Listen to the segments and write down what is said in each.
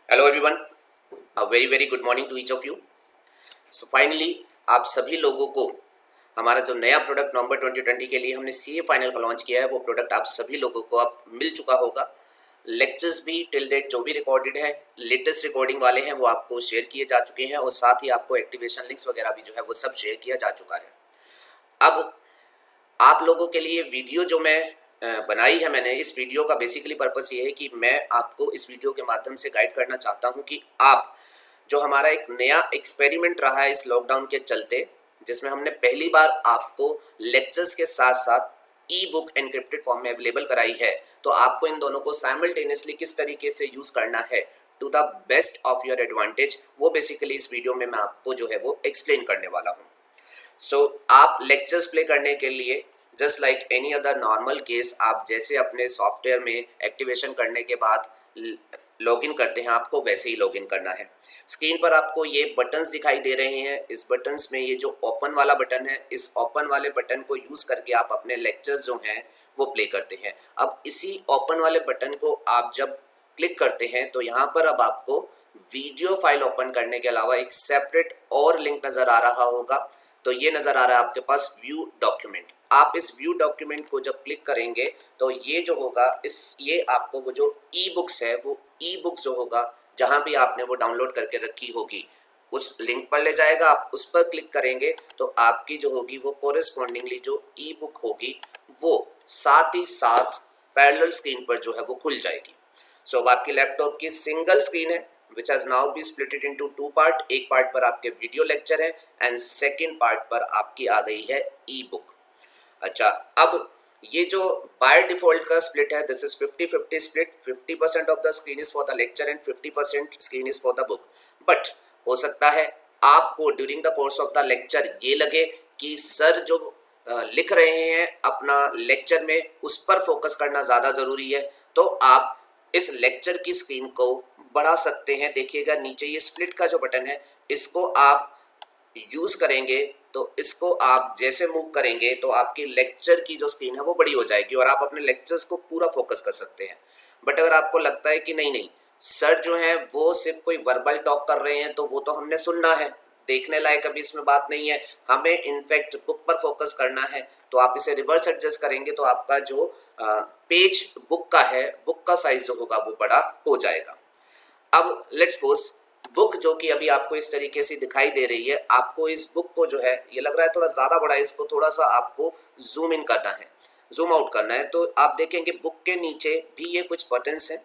Hello everyone, a very good morning to each of you. So finally आप सभी लोगों को हमारा जो नया प्रोडक्ट नवंबर 2020 के लिए हमने सीए फाइनल का लॉन्च किया है वो प्रोडक्ट आप सभी लोगों को अब मिल चुका होगा। लेक्चर्स भी टिल डेट जो भी रिकॉर्डेड है, लेटेस्ट रिकॉर्डिंग वाले हैं वो आपको शेयर किए जा चुके हैं और साथ ही आपको एक्टिवेशन लिंक्स वगैरह भी जो है वो सब शेयर किया जा चुका है। अब आप लोगों के लिए वीडियो जो मैं बनाई है, मैंने इस वीडियो का बेसिकली पर्पस ये है कि मैं आपको इस वीडियो के माध्यम से गाइड करना चाहता हूं कि आप जो हमारा एक नया एक्सपेरिमेंट रहा है इस लॉकडाउन के चलते, जिसमें हमने पहली बार आपको लेक्चर्स के साथ साथ ई बुक एनक्रिप्टेड फॉर्म में अवेलेबल कराई है, तो आपको इन दोनों को साइमल्टेनियसली किस तरीके से यूज करना है to the best of your advantage, वो बेसिकली इस वीडियो में मैं आपको जो है वो एक्सप्लेन करने वाला हूँ। सो आप लेक्चर्स प्ले करने के लिए just like any other normal case, आप जैसे अपने सॉफ्टवेयर में एक्टिवेशन करने के बाद लॉगिन करते हैं, आपको वैसे ही लॉगिन करना है। स्क्रीन पर आपको ये बटन्स दिखाई दे रहे हैं। इस बटन्स में ये जो ओपन वाला बटन है, इस ओपन वाले बटन को यूज करके आप अपने लेक्चर्स जो हैं वो प्ले करते हैं। अब इसी ओपन वाले बटन को आप जब क्लिक करते हैं तो यहाँ पर अब आपको वीडियो फाइल ओपन करने के अलावा एक सेपरेट और लिंक नजर आ रहा होगा। तो ये नजर आ रहा है आपके पास व्यू डॉक्यूमेंट। आप इस व्यू डॉक्यूमेंट को जब क्लिक करेंगे तो ये जो होगा ये आपको वो जो ई बुक्स है, वो ई बुक जो होगा जहां भी आपने वो डाउनलोड करके रखी होगी उस लिंक पर ले जाएगा। आप उस पर क्लिक करेंगे तो आपकी जो होगी वो कोरेस्पॉन्डिंगली जो ई बुक होगी वो साथ ही साथ पैरेलल स्क्रीन पर जो है वो खुल जाएगी। सो अब आपकी लैपटॉप की सिंगल स्क्रीन है which has now been split it into two part। एक पार्ट पर आपके वीडियो लेक्चर है एंड सेकंड पार्ट पर आपकी आ गई है ई बुक। अच्छा, अब ये जो बाय डिफॉल्ट का स्प्लिट है, this is 50-50 split. 50% of the screen is for the lecture and 50% screen is for the book. But हो सकता है आपको during the course of the lecture ये लगे कि सर जो लिख रहे हैं अपना लेक्चर में उस पर फोकस करना ज़्यादा ज़रूरी है, तो आप इस लेक्चर की स्क्रीन को बढ़ा सकते हैं। देखिएगा नीचे ये स्प्लिट का जो बटन है, इसको आप यूज करेंगे तो इसको आप जैसे मूव करेंगे तो आपकी लेक्चर की जो स्क्रीन है वो बड़ी हो जाएगी और आप अपने लेक्चर्स को पूरा फोकस कर सकते हैं। बट अगर आपको लगता है कि नहीं नहीं सर जो है वो सिर्फ कोई वर्बल टॉक कर रहे हैं तो वो तो हमने सुनना है, देखने लायक अभी इसमें बात नहीं है, हमें इनफैक्ट बुक पर फोकस करना है, तो आप इसे रिवर्स एडजस्ट करेंगे तो आपका जो पेज बुक का है, बुक का साइज जो होगा वो बड़ा हो जाएगा। अब लेट्स सपोज बुक जो कि अभी आपको इस तरीके से दिखाई दे रही है, आपको इस बुक को जो है ये लग रहा है थोड़ा ज़्यादा बड़ा है, इसको थोड़ा सा आपको जूम इन करना है, जूम आउट करना है। तो आप देखेंगे बुक के नीचे भी ये कुछ बटन्स हैं।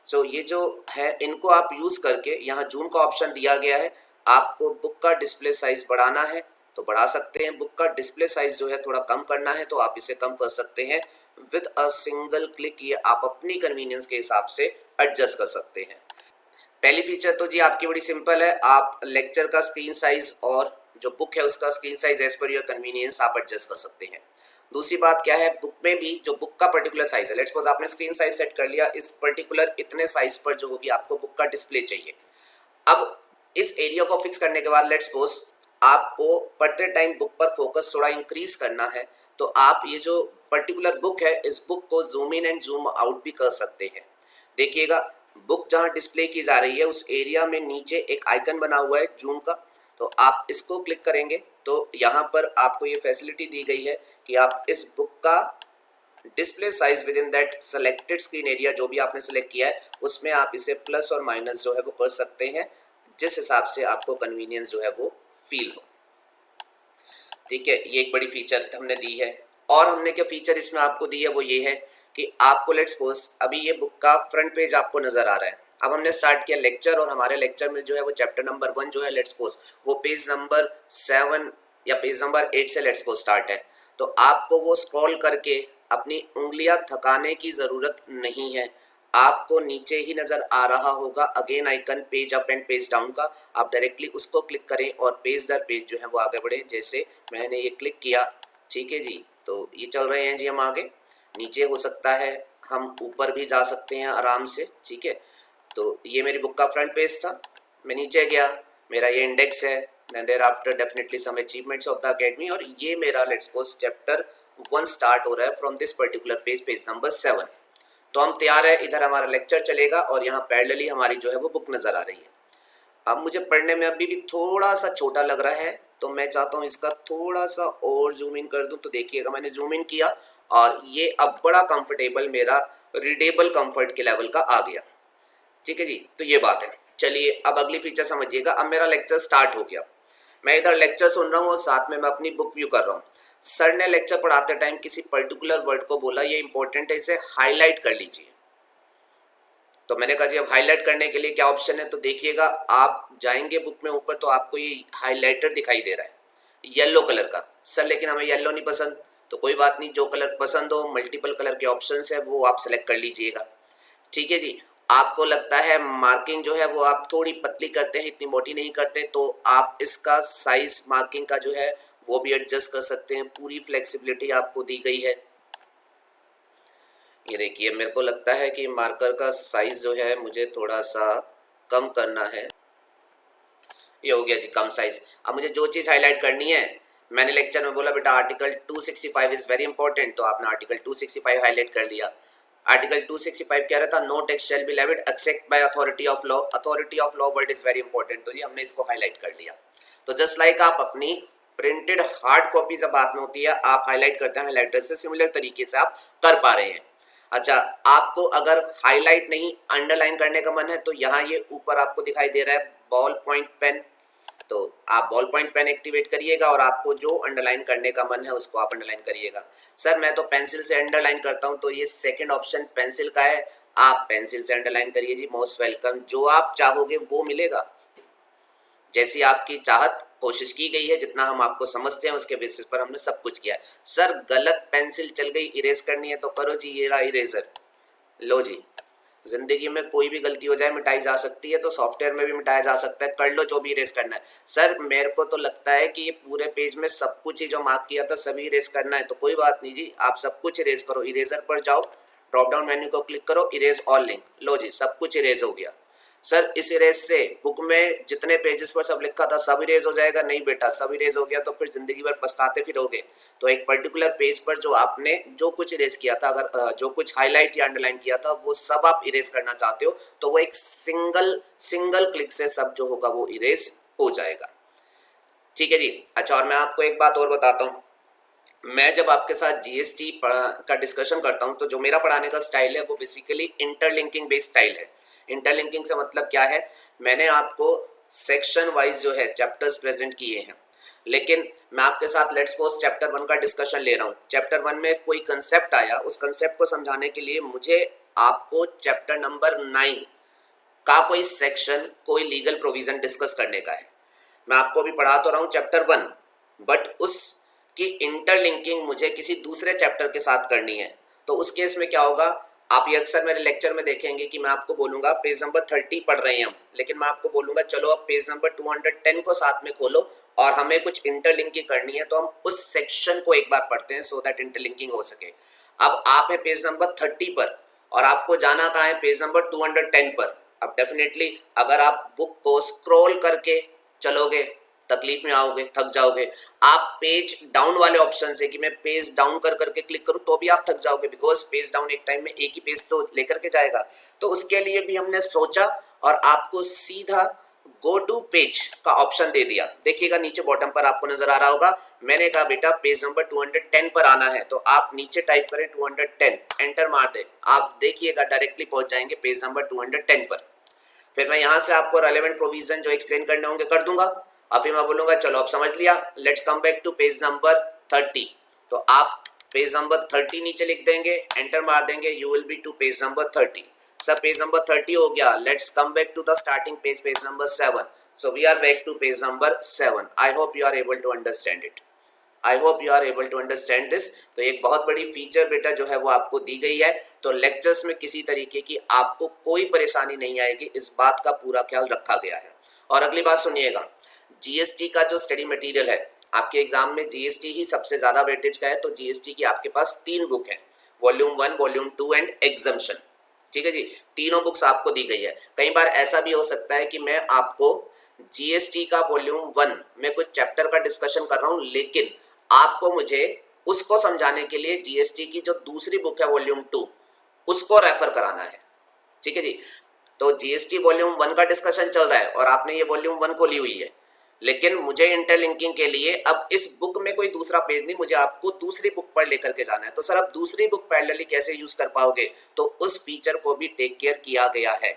सो ये जो है इनको आप यूज़ करके, यहाँ जूम का ऑप्शन दिया गया है, आपको बुक का डिस्प्ले साइज बढ़ाना है तो बढ़ा सकते हैं, बुक का डिस्प्ले साइज जो है थोड़ा कम करना है तो आप इसे कम कर सकते हैं। विद अ सिंगल क्लिक ये आप अपनी कन्वीनियंस के हिसाब से एडजस्ट कर सकते हैं। पहली फीचर तो जी आपकी बड़ी सिंपल है, आप लेक्चर का स्क्रीन साइज और जो बुक है उसका screen size as per your convenience आप एडजस्ट कर सकते हैं। दूसरी बात क्या है, बुक में भी जो बुक का पर्टिकुलर साइज है, लेट्स सपोज आपने स्क्रीन साइज सेट कर लिया, इस पर्टिकुलर इतने साइज पर जो होगी आपको बुक का डिस्प्ले चाहिए। अब इस एरिया को फिक्स करने के बाद लेट्स सपोज आपको पढ़ते टाइम बुक पर फोकस थोड़ा इंक्रीज करना है, तो आप ये जो पर्टिकुलर बुक है इस बुक को zoom in and zoom out भी कर सकते हैं। देखिएगा बुक जहाँ डिस्प्ले की जा रही है उस एरिया में नीचे एक आइकन बना हुआ है जूम का, तो आप इसको क्लिक करेंगे तो यहाँ पर आपको ये फैसिलिटी दी गई है कि आप इस बुक का display size with in that selected screen area जो भी आपने सेलेक्ट किया है उसमें आप इसे प्लस और माइनस जो है वो कर सकते हैं, जिस हिसाब से आपको कन्वीनियंस जो है वो फील हो। ठीक है, ये एक बड़ी फीचर हमने दी है। और हमने क्या फीचर इसमें आपको दी है वो ये है कि आपको लेट्स सपोज अभी ये बुक का फ्रंट पेज आपको नजर आ रहा है। अब हमने स्टार्ट किया लेक्चर और हमारे लेक्चर में जो है वो चैप्टर नंबर 1 जो है लेट्स सपोज वो पेज नंबर 7 या पेज नंबर 8 से लेट्स सपोज स्टार्ट है, तो आपको वो स्क्रॉल करके अपनी उंगलियां थकाने की ज़रूरत नहीं है। आपको नीचे ही नज़र आ रहा होगा again icon page up and page down का, आप डायरेक्टली उसको क्लिक करें और पेज दर पेज जो है वो आगे बढ़े। जैसे मैंने ये क्लिक किया, ठीक है जी, तो ये चल रहे हैं जी हम आगे, नीचे हो सकता है हम ऊपर भी जा सकते हैं आराम से। ठीक है, तो ये मेरी बुक का फ्रंट पेज था, मैं नीचे गया, मेरा ये इंडेक्स है, then thereafter definitely some achievements of the academy, और ये मेरा लेट्स सपोज चैप्टर 1 स्टार्ट हो रहा है from this particular page, page number 7। तो हम तैयार है, इधर हमारा लेक्चर चलेगा और यहाँ पैरेलली हमारी जो है वो बुक नज़र आ रही है। अब मुझे पढ़ने में अभी भी थोड़ा सा छोटा लग रहा है, तो मैं चाहता हूँ इसका थोड़ा सा और जूम इन कर दूँ। तो देखिएगा मैंने जूम इन किया और ये अब बड़ा कंफर्टेबल मेरा रीडेबल कंफर्ट के लेवल का आ गया। ठीक है जी, तो ये बात है। चलिए अब अगली फीचर समझिएगा। अब मेरा लेक्चर स्टार्ट हो गया, मैं इधर लेक्चर सुन रहा हूँ और साथ में मैं अपनी बुक व्यू कर रहा हूँ। सर ने लेक्चर पढ़ाते टाइम किसी पर्टिकुलर वर्ड को बोला ये इंपॉर्टेंट है, इसे हाईलाइट कर लीजिए। तो मैंने कहा जी अब हाईलाइट करने के लिए क्या ऑप्शन है, तो देखिएगा आप जाएंगे बुक में ऊपर तो आपको ये हाईलाइटर दिखाई दे रहा है येलो कलर का। सर लेकिन हमें येलो नहीं पसंद, तो कोई बात नहीं, जो कलर पसंद हो, मल्टीपल कलर के ऑप्शंस है वो आप सेलेक्ट कर लीजिएगा। ठीक है जी। आपको लगता है मार्किंग जो है वो आप थोड़ी पतली करते हैं, इतनी मोटी नहीं करते, तो आप इसका साइज मार्किंग का जो है वो भी एडजस्ट कर सकते हैं। पूरी फ्लेक्सिबिलिटी आपको दी गई है। ये देखिए मेरे को लगता है कि मार्कर का साइज जो है मुझे थोड़ा सा कम करना है। ये हो गया जी कम साइज। अब मुझे जो चीज़ हाईलाइट करनी है, मैंने लेक्चर में बोला बेटा आर्टिकल 265 इज़ वेरी इंपॉर्टेंट, तो आपने आर्टिकल 265 हाईलाइट कर लिया। आर्टिकल 265 क्या रहता, no text shall be levied except by authority of law. Authority of law word is very important, तो ये हमने इसको हाईलाइट कर लिया। तो जस्ट लाइक आप अपनी प्रिंटेड हार्ड कॉपी जब बात में होती है आप हाईलाइट करते हैं हाईलाइटर से, सिमिलर तरीके से आप कर पा रहे हैं। अच्छा, आपको अगर हाईलाइट नहीं अंडरलाइन करने का मन है तो यहाँ ये ऊपर आपको दिखाई दे रहा है बॉल पॉइंट पेन, तो आप बॉल पॉइंट पेन एक्टिवेट करिएगा और आपको जो अंडरलाइन करने का मन है उसको आप अंडरलाइन करिएगा। सर मैं तो पेंसिल से अंडरलाइन करता हूँ, तो ये सेकंड ऑप्शन पेंसिल का है, आप पेंसिल से अंडरलाइन करिए जी, मोस्ट वेलकम। जो आप चाहोगे वो मिलेगा, जैसी आपकी चाहत कोशिश की गई है, जितना हम आपको समझते हैं उसके बेसिस पर हमने सब कुछ किया है। सर गलत पेंसिल चल गई, इरेज करनी है तो करो जी, ये रहा इरेजर, लो जी। जिंदगी में कोई भी गलती हो जाए मिटाई जा सकती है, तो सॉफ्टवेयर में भी मिटाया जा सकता है, कर लो जो भी इरेज करना है। सर मेरे को तो लगता है कि ये पूरे पेज में सब कुछ ही जो मार्क किया था सभी इरेज करना है, तो कोई बात नहीं जी, आप सब कुछ इरेज करो। इरेजर पर जाओ, ड्रॉप डाउन मेन्यू को क्लिक करो, इरेज ऑल लिंक, लो जी सब कुछ इरेज हो गया। सर इस इरेज से बुक में जितने पेजेस पर सब लिखा था सब इरेज हो जाएगा? नहीं बेटा, सब इरेज हो गया तो फिर जिंदगी भर पछताते फिरोगे। तो एक पर्टिकुलर पेज पर जो आपने जो कुछ इरेज किया था, अगर जो कुछ हाईलाइट या अंडरलाइन किया था वो सब आप इरेज करना चाहते हो, तो वो एक सिंगल क्लिक से सब जो होगा वो इरेज हो जाएगा। ठीक है जी। अच्छा, और मैं आपको एक बात और बताता हूँ, मैं जब आपके साथ जीएसटी का डिस्कशन करता हूँ तो जो मेरा पढ़ाने का स्टाइल है वो बेसिकली इंटरलिंकिंग बेस्ड स्टाइल है। इंटरलिंकिंग से मतलब क्या है, मैंने आपको सेक्शन वाइज जो है चैप्टर्स प्रेजेंट किए हैं, लेकिन मैं आपके साथ लेट्स सपोज चैप्टर 1 का डिस्कशन ले रहा हूँ। चैप्टर 1 में कोई कंसेप्ट आया, उस कंसेप्ट को समझाने के लिए मुझे आपको चैप्टर नंबर 9 का कोई सेक्शन, कोई लीगल प्रोविजन डिस्कस करने का है। मैं आपको भी पढ़ा तो रहा हूँ चैप्टर 1, बट उसकी इंटरलिंकिंग मुझे किसी दूसरे चैप्टर के साथ करनी है। तो उस केस में क्या होगा, आप ये अक्सर मेरे लेक्चर में देखेंगे कि मैं आपको बोलूँगा पेज नंबर 30 पढ़ रहे हैं हम, लेकिन मैं आपको बोलूँगा चलो अब पेज नंबर 210 को साथ में खोलो और हमें कुछ इंटरलिंकिंग करनी है, तो हम उस सेक्शन को एक बार पढ़ते हैं सो दैट इंटरलिंकिंग हो सके। अब आप है पेज नंबर 30 पर और आपको जाना कहाँ है, पेज नंबर 210 पर। अब डेफिनेटली अगर आप बुक को स्क्रॉल करके चलोगे तकलीफ में आओगे, थक जाओगे। आप पेज डाउन वाले ऑप्शन से कि मैं पेज डाउन कर करके क्लिक करूं तो भी आप थक जाओगे, बिकॉज पेज डाउन एक टाइम में एक ही पेज तो लेकर के जाएगा। तो उसके लिए भी हमने सोचा और आपको सीधा गो टू पेज का ऑप्शन दे दिया। देखिएगा नीचे बॉटम पर आपको नजर आ रहा होगा, मैंने कहा बेटा पेज नंबर 210 पर आना है, तो आप नीचे टाइप करें 210, एंटर मार दे, आप देखिएगा डायरेक्टली पहुंच जाएंगे पेज नंबर 210 पर। फिर मैं यहाँ से आपको रेलेवेंट प्रोविजन जो एक्सप्लेन करने होंगे कर दूंगा, और फिर मैं बोलूंगा चलो आप समझ लिया, let's come back to page number 30। तो आप पेज नंबर 30 नीचे लिख देंगे, एंटर मार देंगे, you will be to page number 30। सब पेज नंबर 30 हो गया, let's come back to the starting page, page number 7। So we are back to page number 7। I hope you are able to understand it, I hope you are able to understand this. तो एक बहुत बड़ी feature बेटा जो है वो आपको दी गई है, तो लेक्चर्स में किसी तरीके की आपको कोई परेशानी नहीं आएगी, इस बात का पूरा ख्याल रखा गया है। और अगली बात सुनिएगा, जीएसटी का जो स्टडी मटेरियल है, आपके एग्जाम में जीएसटी ही सबसे ज्यादा वेटेज का है, तो जीएसटी की आपके पास 3 बुक है, वॉल्यूम 1, वॉल्यूम 2 एंड एग्जम्पशन। ठीक है जी, तीनों बुक्स आपको दी गई है। कई बार ऐसा भी हो सकता है कि मैं आपको जीएसटी का वॉल्यूम 1 में कुछ चैप्टर का डिस्कशन कर रहा हूं, लेकिन आपको मुझे उसको समझाने के लिए जीएसटी की जो दूसरी बुक है वॉल्यूम 2 उसको रेफर कराना है। ठीक है जी। तो जीएसटी वॉल्यूम 1 का डिस्कशन चल रहा है और आपने ये वॉल्यूम 1 खोली हुई है, लेकिन मुझे इंटरलिंकिंग के लिए अब इस बुक में कोई दूसरा पेज नहीं, मुझे आपको दूसरी बुक पर लेकर के जाना है। तो सर आप दूसरी बुक पैरेलली कैसे यूज कर पाओगे? तो उस फीचर को भी टेक केयर किया गया है।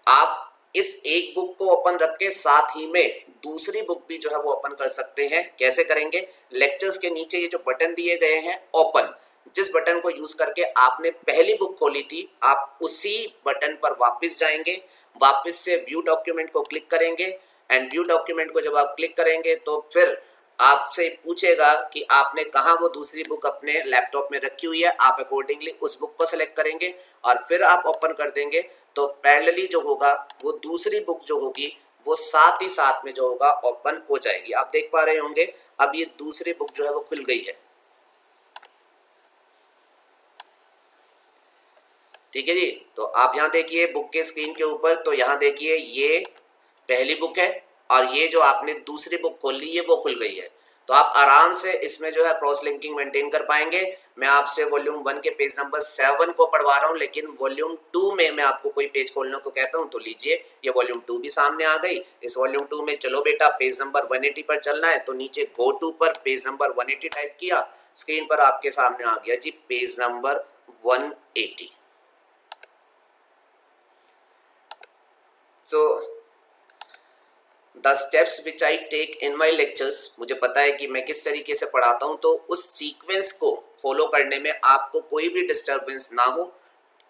आप इस एक बुक को ओपन रख के साथ ही में दूसरी बुक भी जो है वो ओपन कर सकते हैं। कैसे करेंगे? लेक्चर्स के नीचे ये जो बटन दिए गए हैं ओपन, जिस बटन को यूज करके आपने पहली बुक खोली थी, आप उसी बटन पर वापस जाएंगे, वापस से व्यू डॉक्यूमेंट को क्लिक करेंगे एंड व्यू डॉक्यूमेंट को जब आप क्लिक करेंगे तो फिर आपसे पूछेगा कि आपने कहाँ वो दूसरी बुक अपने लैपटॉप में रखी हुई है। आप अकॉर्डिंगली उस बुक को सिलेक्ट करेंगे और फिर आप ओपन कर देंगे। तो पैरेलली जो होगा वो दूसरी बुक जो होगी वो साथ ही साथ में जो होगा ओपन हो जाएगी। आप देख पा रहे होंगे अब ये दूसरी बुक जो है वो खुल गई है। ठीक है जी। तो आप यहाँ देखिए बुक के स्क्रीन के ऊपर, तो यहाँ देखिए ये पहली बुक है और ये जो आपने दूसरी बुक खोल ली है वो खुल गई है। तो आप आराम से इसमें जो है क्रॉस लिंकिंग मेंटेन कर पाएंगे। मैं आपसे वॉल्यूम 1 के पेज नंबर 7 को पढ़वा रहा हूँ, लेकिन वॉल्यूम 2 में मैं आपको कोई पेज खोलने को कहता हूँ तो लीजिए ये वॉल्यूम 2 भी सामने आ गई। इस वॉल्यूम 2 में चलो बेटा पेज नंबर 180 पर चलना है, तो नीचे गो टू पर पेज नंबर 180 टाइप किया, स्क्रीन पर आपके सामने आ गया जी page number 180। So the steps which I take in my lectures, मुझे पता है कि मैं किस तरीके से पढ़ाता हूँ, तो उस सीक्वेंस को फॉलो करने में आपको कोई भी डिस्टरबेंस ना हो।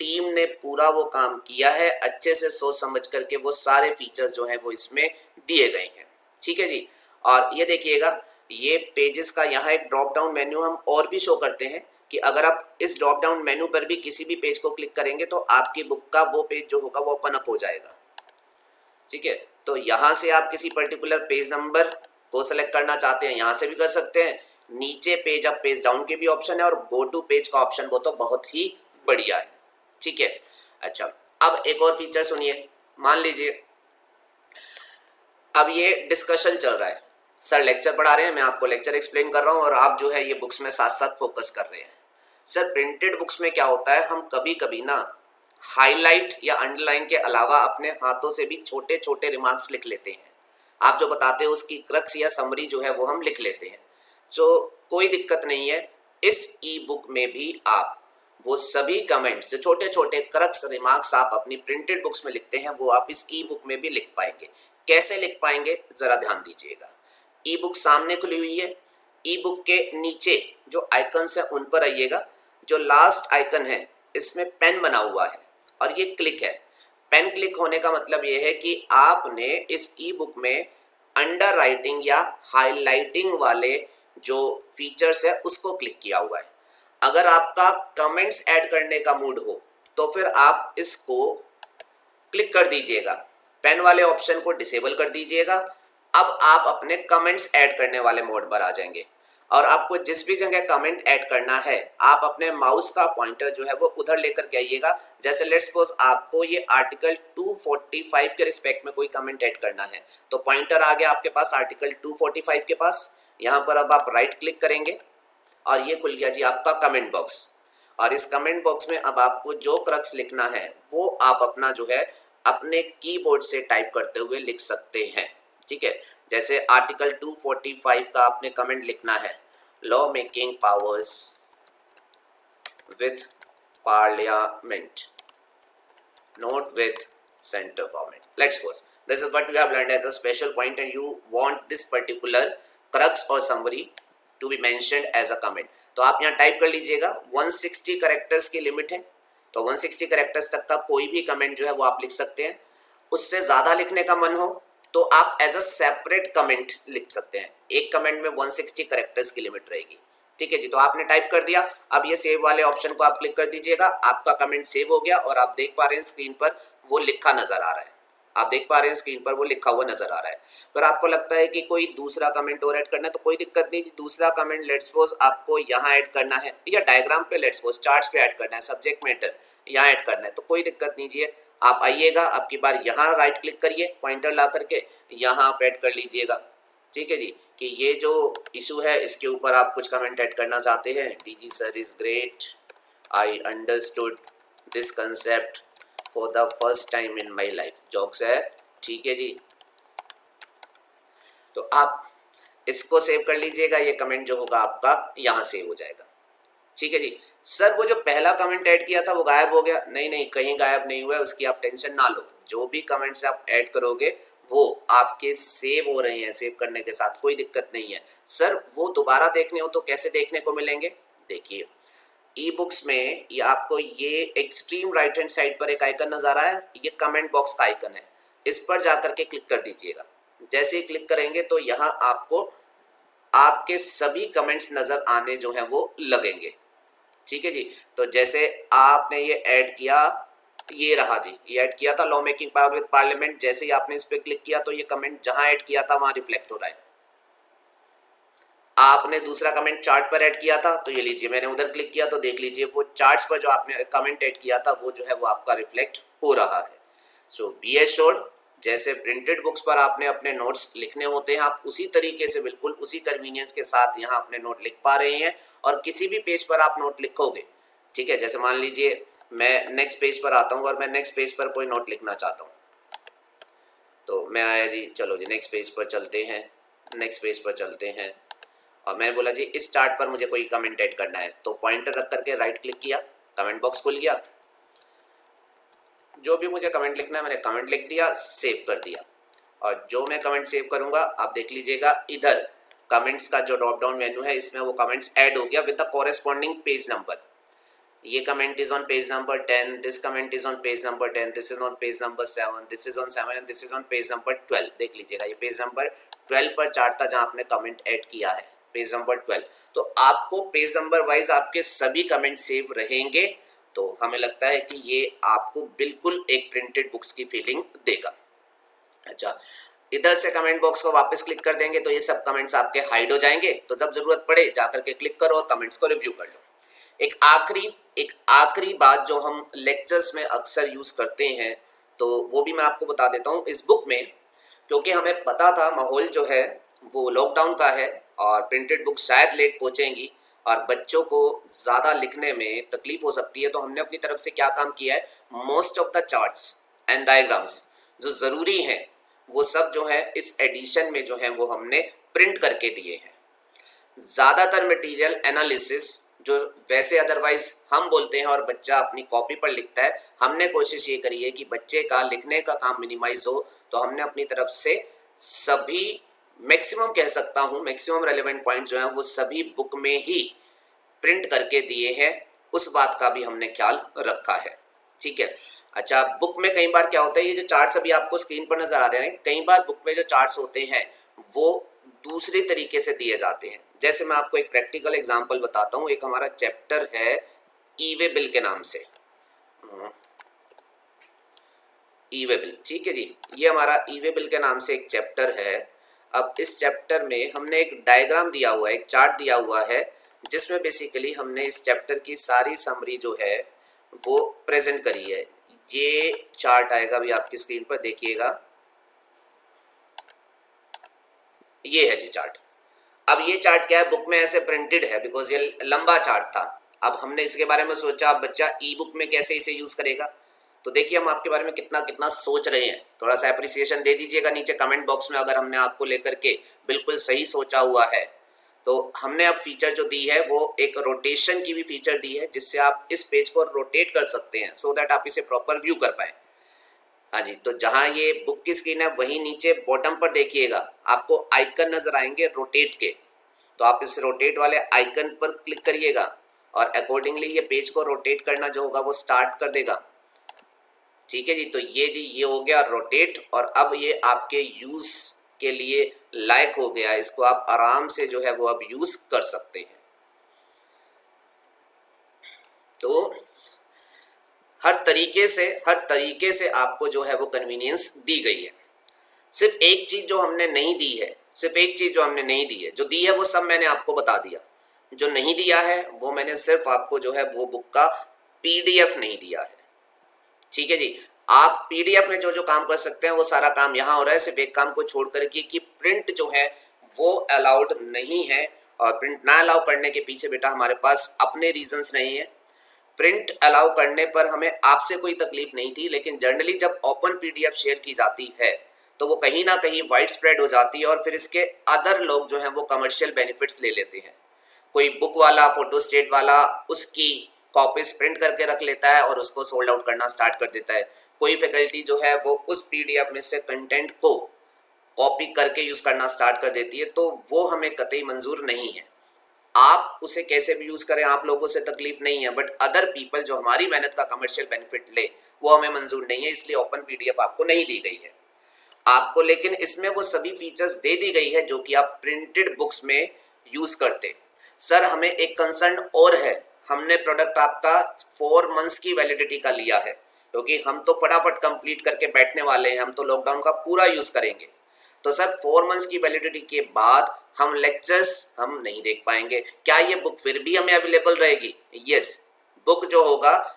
टीम ने पूरा वो काम किया है, अच्छे से सोच समझ करके वो सारे फीचर्स जो हैं वो इसमें दिए गए हैं। ठीक है जी। और ये देखिएगा ये पेजेस का यहाँ एक ड्रॉप डाउन मेन्यू हम और भी शो करते हैं कि अगर आप इस ड्रॉप डाउन मेन्यू पर भी किसी भी पेज को क्लिक करेंगे तो आपकी बुक का वो पेज जो होगा वो ओपन अप हो जाएगा। ठीक है। तो यहां से आप किसी पर्टिकुलर पेज नंबर को सेलेक्ट करना चाहते हैं, यहां से भी कर सकते हैं। नीचे पेज अप पेज डाउन के भी ऑप्शन है और गो टू पेज का ऑप्शन वो तो बहुत ही बढ़िया है। ठीक है। अच्छा, अब एक और फीचर सुनिए। मान लीजिए अब ये डिस्कशन चल रहा है, सर लेक्चर पढ़ा रहे हैं, मैं आपको लेक्चर एक्सप्लेन कर रहा हूं और आप जो है ये बुक्स में साथ साथ फोकस कर रहे हैं। सर प्रिंटेड बुक्स में क्या होता है, हम कभी कभी ना हाईलाइट या अंडरलाइन के अलावा अपने हाथों से भी छोटे छोटे रिमार्क्स लिख लेते हैं। आप जो बताते हो उसकी क्रक्स या समरी जो है वो हम लिख लेते हैं। तो कोई दिक्कत नहीं है, इस ई बुक में भी आप वो सभी कमेंट्स जो छोटे छोटे क्रक्स रिमार्क्स आप अपनी प्रिंटेड बुक्स में लिखते हैं वो आप इस ई बुक में भी लिख पाएंगे। कैसे लिख पाएंगे जरा ध्यान दीजिएगा। ई बुक सामने खुली हुई है, ई बुक के नीचे जो आइकन्स है उन पर आइएगा। जो लास्ट आइकन है इसमें पेन बना हुआ है और ये क्लिक है। पेन क्लिक होने का मतलब ये है कि आपने इस ई बुक में अंडर राइटिंग या हाईलाइटिंग वाले जो फीचर्स है उसको क्लिक किया हुआ है। अगर आपका कमेंट्स ऐड करने का मूड हो तो फिर आप इसको क्लिक कर दीजिएगा, पेन वाले ऑप्शन को डिसेबल कर दीजिएगा। अब आप अपने कमेंट्स ऐड करने वाले मोड पर आ जाएंगे और आपको जिस भी जगह कमेंट ऐड करना है आप अपने माउस का पॉइंटर जो है वो उधर लेकर के आइएगा। जैसे लेट्स सपोज आपको ये आर्टिकल 245 के रिस्पेक्ट में कोई कमेंट ऐड करना है, तो पॉइंटर आ गया आपके पास आर्टिकल 245 के पास। यहाँ पर अब आप राइट क्लिक करेंगे और ये खुल गया जी आपका कमेंट बॉक्स। और इस कमेंट बॉक्स में अब आपको जो क्रक्स लिखना है वो आप अपना जो है अपने कीबोर्ड से टाइप करते हुए लिख सकते हैं। ठीक है। जैसे आर्टिकल 245 का आपने कमेंट लिखना है, law making powers with parliament, not with centre government. Let's suppose this is what you have learned as a special point and you want this particular crux और summary to be mentioned as a comment. तो आप यहाँ type कर लीजिएगा। 160 characters की limit है, तो 160 characters तक का कोई भी कमेंट जो है वो आप लिख सकते हैं। उससे ज़्यादा लिखने का मन हो तो आप एज अ सेपरेट कमेंट लिख सकते हैं। एक कमेंट में 160 कैरेक्टर्स की लिमिट रहेगी। ठीक है जी। तो आपने टाइप कर दिया, अब ये सेव वाले ऑप्शन को आप क्लिक कर दीजिएगा। आपका कमेंट सेव हो गया और आप देख पा रहे हैं स्क्रीन पर वो लिखा नजर आ रहा है। आप देख पा रहे हैं स्क्रीन पर वो लिखा हुआ नजर आ रहा है। पर आपको लगता है कि कोई दूसरा कमेंट और ऐड करना है तो कोई दिक्कत नहीं। दूसरा कमेंट लेट्स सपोज आपको यहाँ ऐड करना है या डायग्राम पे लेट्स सपोज चार्ट्स पे ऐड करना है, सब्जेक्ट मैटर यहाँ ऐड करना है, तो कोई दिक्कत नहीं जी। आप आइएगा, आपकी बार यहाँ राइट क्लिक करिए, पॉइंटर ला करके यहाँ आप ऐड कर लीजिएगा। ठीक है जी। कि ये जो इशू है इसके ऊपर आप कुछ कमेंट ऐड करना चाहते हैं। DG sir is great, I understood this concept for the first time in my life. Jokes है, ठीक है जी। तो आप इसको सेव कर लीजिएगा, ये कमेंट जो होगा आपका यहाँ सेव हो जाएगा, ठीक है जी। सर वो जो पहला कमेंट ऐड किया था वो गायब हो गया? नहीं नहीं, कहीं गायब नहीं हुआ है, उसकी आप टेंशन ना लो। जो भी कमेंट्स आप ऐड करोगे वो आपके सेव हो रहे हैं, सेव करने के साथ कोई दिक्कत नहीं है। सर वो दोबारा देखने हो तो कैसे देखने को मिलेंगे? देखिए ई बुक्स में ये आपको ये एक्सट्रीम राइट हैंड साइड पर एक आइकन नजर आ रहा है, ये कमेंट बॉक्स का आइकन है, इस पर जाकर के क्लिक कर दीजिएगा। जैसे ही क्लिक करेंगे तो यहाँ आपको आपके सभी कमेंट्स नजर आने जो हैं वो लगेंगे, ठीक है जी। तो जैसे आपने ये ऐड किया, ये रहा जी, ये ऐड किया था law making power with parliament. जैसे ही आपने इस पे क्लिक किया तो ये कमेंट जहां ऐड किया था वहां रिफ्लेक्ट हो रहा है। आपने दूसरा कमेंट चार्ट पर ऐड किया था तो ये लीजिए, मैंने उधर क्लिक किया तो देख लीजिए वो चार्ट्स पर जो आपने कमेंट ऐड किया था वो जो है वो आपका रिफ्लेक्ट हो रहा है। सो बी एश्योर्ड, जैसे प्रिंटेड बुक्स पर आपने अपने नोट्स लिखने होते हैं, आप उसी तरीके से बिल्कुल उसी कन्वीनियंस के साथ यहाँ अपने नोट लिख पा रहे हैं। और किसी भी पेज पर आप नोट लिखोगे, ठीक है, जैसे मान लीजिए मैं नेक्स्ट पेज पर आता हूँ और मैं नेक्स्ट पेज पर कोई नोट लिखना चाहता हूँ, तो मैं आया जी, चलो जी नेक्स्ट पेज पर चलते हैं, नेक्स्ट पेज पर चलते हैं, और मैंने बोला जी इस चार्ट पर मुझे कोई कमेंट ऐड करना है, तो पॉइंटर रख करके राइट क्लिक किया, कमेंट बॉक्स खुल गया, जो भी मुझे कमेंट लिखना है मैंने कमेंट लिख दिया, सेव कर दिया। और जो मैं कमेंट सेव करूंगा आप देख लीजिएगा इधर कमेंट्स का जो ड्रॉप डाउन मेन्यू है इसमें वो कमेंट्स ऐड हो गया with the corresponding page number. ये comment is on page number 10, this comment is on page number 10, this is on page number 7, this is on 7 and this is on page number 12। देख लीजिएगा ये page number 12 पर chart था जहां आपने comment add किया है, पेज नंबर 12। तो आपको पेज नंबर वाइज आपके सभी कमेंट सेव रहेंगे, तो हमें लगता है कि ये आपको बिल्कुल एक प्रिंटेड बुक्स की फीलिंग देगा। अच्छा, इधर से कमेंट बॉक्स को वापस क्लिक कर देंगे तो ये सब कमेंट्स आपके हाइड हो जाएंगे, तो जब जरूरत पड़े जाकर के क्लिक करो और कमेंट्स को रिव्यू कर लो। एक आखिरी बात जो हम लेक्चर्स में अक्सर यूज करते हैं, तो वो भी मैं आपको बता देता हूँ। इस बुक में क्योंकि हमें पता था माहौल जो है वो लॉकडाउन का है और प्रिंटेड बुक शायद लेट पहुंचेंगी और बच्चों को ज़्यादा लिखने में तकलीफ हो सकती है, तो हमने अपनी तरफ से क्या काम किया है, most of the charts and diagrams जो ज़रूरी हैं वो सब जो है इस एडिशन में जो है वो हमने प्रिंट करके दिए हैं। ज़्यादातर मटेरियल एनालिसिस जो वैसे अदरवाइज हम बोलते हैं और बच्चा अपनी कॉपी पर लिखता है, हमने कोशिश ये करी है कि बच्चे का लिखने का काम मिनिमाइज हो, तो हमने अपनी तरफ से सभी मैक्सिमम कह सकता हूँ, मैक्सिमम रेलेवेंट पॉइंट जो हैं वो सभी बुक में ही प्रिंट करके दिए हैं। उस बात का भी हमने ख्याल रखा है, ठीक है। अच्छा, बुक में कई बार क्या होता है, ये जो चार्ट्स अभी आपको स्क्रीन पर नजर आ रहे हैं, कई बार बुक में जो चार्ट्स होते हैं वो दूसरे तरीके से दिए जाते हैं। जैसे मैं आपको एक प्रैक्टिकल एग्जांपल बताता हूँ। एक हमारा चैप्टर है ई वे बिल के नाम से, ई वे बिल, ठीक है जी, ये हमारा ई वे बिल के नाम से एक चैप्टर है। अब इस चैप्टर में हमने एक डायग्राम दिया हुआ है, एक चार्ट दिया हुआ है, जिसमें बेसिकली हमने इस चैप्टर की सारी समरी जो है वो प्रेजेंट करी है। ये चार्ट आएगा अभी आपकी स्क्रीन पर, देखिएगा, ये है जी चार्ट। अब ये चार्ट क्या है, बुक में ऐसे प्रिंटेड है बिकॉज ये लंबा चार्ट था। अब हमने इसके बारे में सोचा अब बच्चा ई बुक में कैसे इसे यूज करेगा, तो देखिए हम आपके बारे में कितना कितना सोच रहे हैं। थोड़ा सा अप्रिसिएशन दे दीजिएगा नीचे कमेंट बॉक्स में अगर हमने आपको लेकर के बिल्कुल सही सोचा हुआ है। तो हमने अब फीचर जो दी है वो एक रोटेशन की भी फीचर दी है, जिससे आप इस पेज को रोटेट कर सकते हैं सो दैट आप इसे प्रॉपर व्यू कर पाए। हाँ जी, तो जहाँ ये बुक की स्क्रीन है वहीं नीचे बॉटम पर देखिएगा आपको आइकन नजर आएंगे रोटेट के, तो आप इस रोटेट वाले आइकन पर क्लिक करिएगा और अकॉर्डिंगली ये पेज को रोटेट करना जो होगा वो स्टार्ट कर देगा, ठीक है जी। तो ये हो गया रोटेट, और अब ये आपके यूज के लिए लायक हो गया, इसको आप आराम से जो है वो अब यूज कर सकते हैं। तो हर तरीके से आपको जो है वो कन्वीनियंस दी गई है। सिर्फ एक चीज जो हमने नहीं दी है, जो दी है वो सब मैंने आपको बता दिया। जो नहीं दिया है वो मैंने सिर्फ आपको जो है वो बुक का पीडीएफ नहीं दिया है, ठीक है जी। आप पीडीएफ में जो जो काम कर सकते हैं वो सारा काम यहाँ हो रहा है, सिर्फ एक काम को छोड़ करके कि प्रिंट जो है वो अलाउड नहीं है। और प्रिंट ना अलाउ करने के पीछे बेटा हमारे पास अपने रीजंस नहीं है। प्रिंट अलाउ करने पर हमें आपसे कोई तकलीफ नहीं थी, लेकिन जनरली जब ओपन पीडीएफ शेयर की जाती है तो वो कहीं ना कहीं वाइड स्प्रेड हो जाती है और फिर इसके अदर लोग जो हैं वो कमर्शियल बेनिफिट्स ले लेते हैं। कोई बुक वाला, फोटो स्टेट वाला उसकी कॉपीज प्रिंट करके रख लेता है और उसको सोल्ड आउट करना स्टार्ट कर देता है। कोई फैकल्टी जो है वो उस पीडीएफ में से कंटेंट को कॉपी करके यूज करना स्टार्ट कर देती है, तो वो हमें कतई मंजूर नहीं है। आप उसे कैसे भी यूज करें, आप लोगों से तकलीफ नहीं है, बट अदर पीपल जो हमारी मेहनत का कमर्शियल बेनिफिट ले वो हमें मंजूर नहीं है, इसलिए ओपन पीडीएफ आपको नहीं दी गई है आपको। लेकिन इसमें वो सभी फीचर्स दे दी गई है जो कि आप प्रिंटेड बुक्स में यूज करते। सर हमें एक कंसर्न और है, हमने प्रोडक्ट आपका 4 मंथ्स की वैलिडिटी का लिया है, क्योंकि हम तो फटाफट कंप्लीट करके बैठने वाले हैं, हम तो लॉकडाउन का पूरा यूज करेंगे। तो सर 4 मंथ्स की वैलिडिटी के बाद हम लेक्चर्स हम नहीं देख पाएंगे, क्या ये बुक फिर भी हमें अवेलेबल रहेगी? यस, बुक जो होगा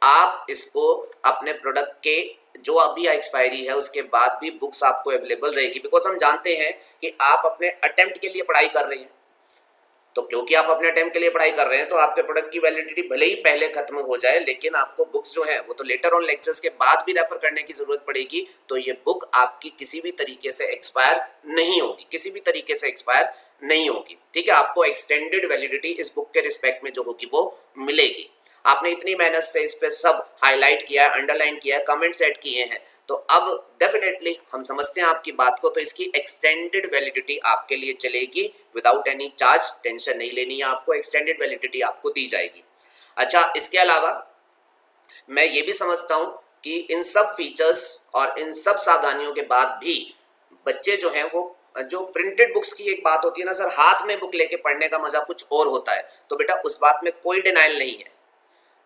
आप इसको अपने प्रोडक्ट के जो अभी एक्सपायरी है उसके बाद भी बुक्स आपको अवेलेबल रहेगी, बिकॉज हम जानते हैं कि आप अपने अटेम्प्ट के लिए पढ़ाई कर रहे हैं। तो क्योंकि आप अपने अटेम्प्ट के लिए पढ़ाई कर रहे हैं तो आपके प्रोडक्ट की वैलिडिटी भले ही पहले खत्म हो जाए, लेकिन आपको बुक्स जो है वो तो लेटर ऑन लेक्चर्स के बाद भी रेफर करने की जरूरत पड़ेगी। तो ये बुक आपकी किसी भी तरीके से एक्सपायर नहीं होगी, किसी भी तरीके से एक्सपायर नहीं होगी, ठीक है। आपको एक्सटेंडेड वैलिडिटी इस बुक के रिस्पेक्ट में जो होगी वो मिलेगी। आपने इतनी मेहनत से इस पे सब हाईलाइट किया है, अंडरलाइन किया है, कमेंट्स ऐड किए हैं, तो अब डेफिनेटली हम समझते हैं आपकी बात को, तो इसकी एक्सटेंडेड वैलिडिटी आपके लिए चलेगी विदाउट एनी चार्ज। टेंशन नहीं लेनी है आपको, एक्सटेंडेड वैलिडिटी आपको दी जाएगी। अच्छा, इसके अलावा मैं ये भी समझता हूं कि इन सब फीचर्स और इन सब सावधानियों के बाद भी बच्चे जो हैं वो, जो प्रिंटेड बुक्स की एक बात होती है ना सर, हाथ में बुक लेके पढ़ने का मजा कुछ और होता है, तो बेटा उस बात में कोई डिनाइल नहीं है।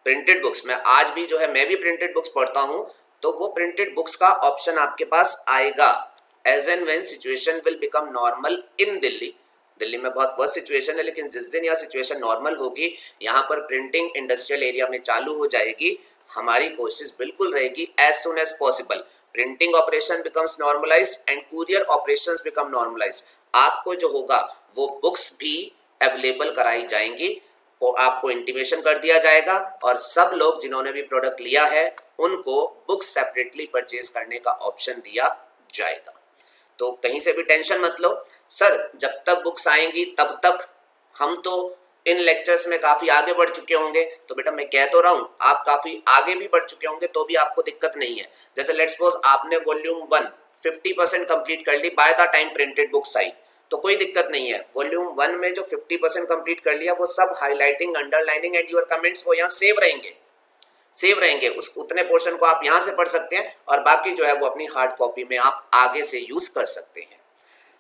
प्रिंटेड बुक्स में आज भी जो है मैं भी प्रिंटेड बुक्स पढ़ता हूं, तो वो प्रिंटेड बुक्स का ऑप्शन आपके पास आएगा as and when situation will become normal in Delhi. Delhi में बहुत वर्स्ट सिचुएशन है, लेकिन जिस दिन यह सिचुएशन नॉर्मल होगी, यहाँ पर प्रिंटिंग इंडस्ट्रियल एरिया में चालू हो जाएगी, हमारी कोशिश बिल्कुल रहेगी as soon as possible printing operation becomes normalised and courier operations become normalised. आपको जो होगा वो बुक्स भी अवेलेबल कराई जाएंगी, वो आपको इंटीमेशन कर दिया जाएगा और सब लोग जिन्होंने भी प्रोडक्ट लिया है उनको बुक सेपरेटली परचेज करने का ऑप्शन दिया जाएगा। तो कहीं से भी टेंशन मत लो सर, जब तक बुक्स आएंगी तब तक हम तो इन लेक्चर्स में काफी आगे बढ़ चुके होंगे। तो बेटा मैं कह तो रहा हूँ आप काफी आगे भी बढ़ चुके होंगे तो भी आपको दिक्कत नहीं है। जैसे लेट्स सपोज आपने वॉल्यूम 1 50% कंप्लीट कर ली by the time printed books आई, तो कोई दिक्कत नहीं है। वॉल्यूम 1 में जो 50% कंप्लीट कर लिया वो सब highlighting, underlining and your comments वो यहाँ सेव रहेंगे। उस उतने पोर्शन को आप यहाँ से पढ़ सकते हैं और बाकी जो है वो अपनी हार्ड कॉपी में आप आगे से यूज कर सकते हैं।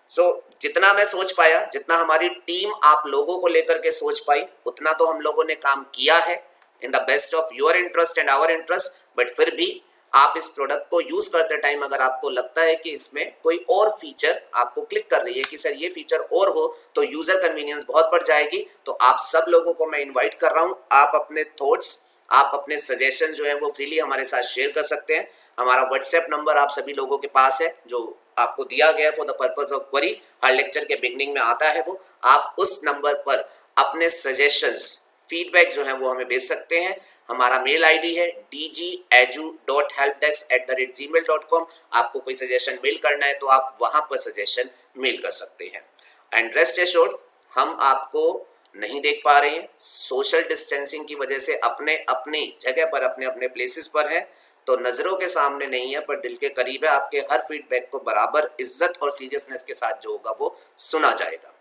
सो जितना मैं सोच पाया, जितना हमारी टीम आप लोगों को लेकर के सोच पाई, उतना तो हम लोगों ने काम किया है in the best of your interest and our interest. But फिर भी आप इस प्रोडक्ट को यूज करते टाइम अगर आपको लगता है कि इसमें कोई और फीचर आपको क्लिक कर रही है कि सर ये फीचर और हो, तो यूजर कन्वीनियंस बहुत बढ़ जाएगी। तो आप सब लोगों को मैं इन्वाइट कर रहा हूँ, आप अपने थॉट्स, आप अपने सजेशन जो है वो फ्रीली हमारे साथ शेयर कर सकते हैं। हमारा व्हाट्सएप नंबर आप सभी लोगों के पास है, जो आपको दिया गया है for the purpose of query, her lecture के बिगनिंग में आता है वो। आप उस नंबर पर अपने सजेशंस, फीडबैक जो है वो हमें भेज सकते हैं। हमारा मेल आईडी है dg@helpdesk@gmail.com। आपको कोई सजेशन मेल करना है तो आप वहां पर सजेशन मेल कर सकते हैं। एंड रेस्ट एश्योर्ड, हम आपको नहीं देख पा रहे हैं, सोशल डिस्टेंसिंग की वजह से अपने अपनी जगह पर, अपने अपने प्लेसेस पर है, तो नजरों के सामने नहीं है पर दिल के करीब है। आपके हर फीडबैक को बराबर इज्जत और सीरियसनेस के साथ जो होगा वो सुना जाएगा।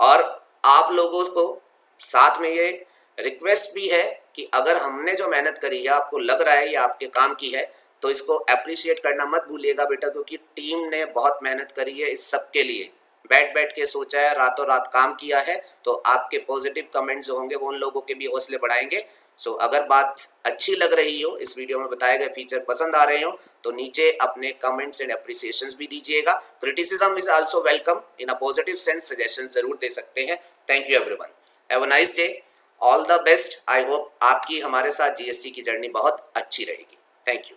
और आप लोगों को साथ में ये रिक्वेस्ट भी है कि अगर हमने जो मेहनत करी है आपको लग रहा है ये आपके काम की है, तो इसको अप्रिशिएट करना मत भूलिएगा बेटा, क्योंकि टीम ने बहुत मेहनत करी है इस सब के लिए, बैठ के सोचा है, रातों रात काम किया है। तो आपके पॉजिटिव कमेंट्स जो होंगे वो उन लोगों के भी हौसले बढ़ाएंगे। सो अगर बात अच्छी लग रही हो, इस वीडियो में बताए गए फीचर पसंद आ रहे हो, तो नीचे अपने कमेंट्स एंड अप्रिसिएशंस भी दीजिएगा। Criticism is also welcome in a positive sense, suggestion जरूर दे सकते हैं। Thank you everyone, have a nice day, all the best. I hope आपकी हमारे साथ जीएसटी की जर्नी बहुत अच्छी रहेगी। Thank you.